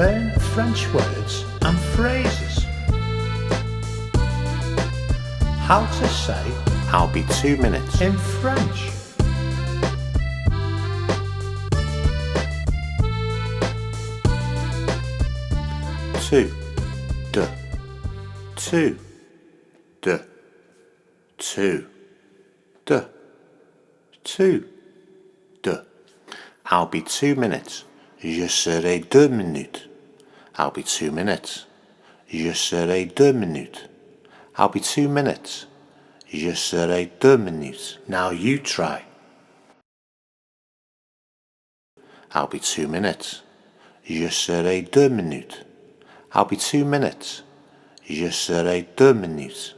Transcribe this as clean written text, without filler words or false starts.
Learn French words and phrases. How to say I'll be 2 minutes. in French. Two, de, two, de, two, de, two, de. I'll be 2 minutes. Je serai 2 minutes. I'll be 2 minutes. Je serai 2 minutes. I'll be 2 minutes. Je serai 2 minutes. Now you try. I'll be 2 minutes. Je serai 2 minutes. I'll be 2 minutes. Je serai 2 minutes.